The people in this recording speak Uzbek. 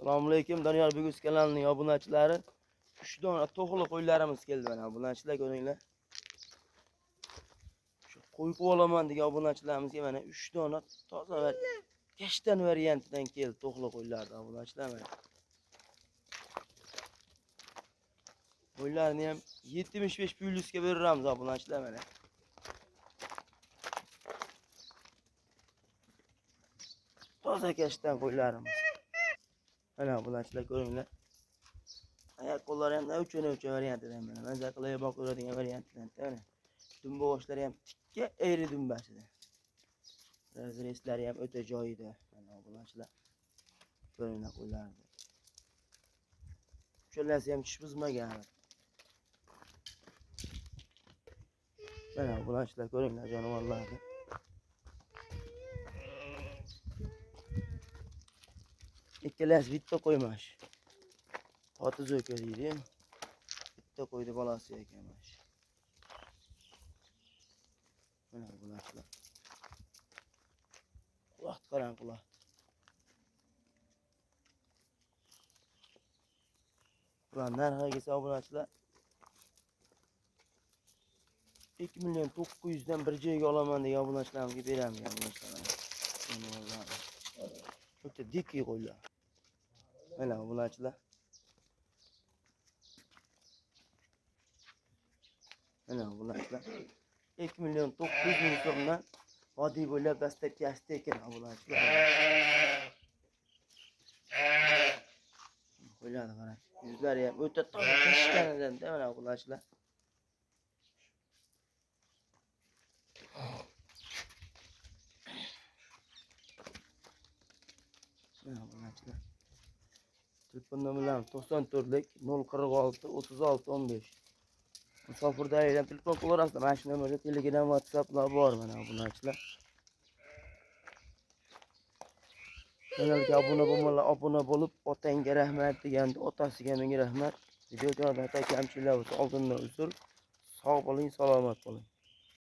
Assalomu alaykum Doniyor Bigus kanalining obunachilari. 3 dona to'g'li qo'ylarimiz keldi mana obunachilar ko'ringlar. Shu qo'y olaman degan obunachilarimizga mana 3 dona toza va kashtan variantidan keldi to'g'li qo'ylardan obunachilar mana. Qo'ylarni ham 75 plyusga beramiz obunachilar mana. Toza kashtan qo'ylarimiz. Mana obunachilar ko'ringlar. Ayak qo'llari ham o'cha variantidan mana. Maza qilib boqiladigan variantidan mana. Dumba boshlari ham tikka eri dumbasida. Razreslari ham o'ta joyida. Mana obunachilar. Ko'ringlar qo'ylarni. Uchalasi ham tish buzmagan. Mana obunachilar ko'ringlar jonivorlarni. Ikkalasi bitta qo'ymash. Xotiz o'ka deydi. Bitta qo'ydi bolasi ekanmash. Mana obunachilar. Quloq qarang quloq. Bular narxiga obunachilar 2.900.000 dan bir joyga olaman degan obunachilarimga beramiz obunachilar. O'ta dikki qo'ylar. Mana obunachilar. Mana obunachilar. 2.900.000 so'mdan vodiy bo'ylab dastlabki ekan obunachilar. Qo'ylarni qarang. Yuzlari ham o'ta toza kashtandan mana obunachilar. Mana obunachilar. Telefon nomerlarim 94lik 046 36 15. Musofirdagidan telefon qilaverasizlar. Mana shu nomerda Telegram, WhatsApplar bor mana obunachilar. Kanalga obuna bo'lib, otangga rahmat deganda, otasiga menga rahmat. Videoda kamchiliklar bo'lsa oldindan uzr. Sog' bo'ling, salomat bo'ling.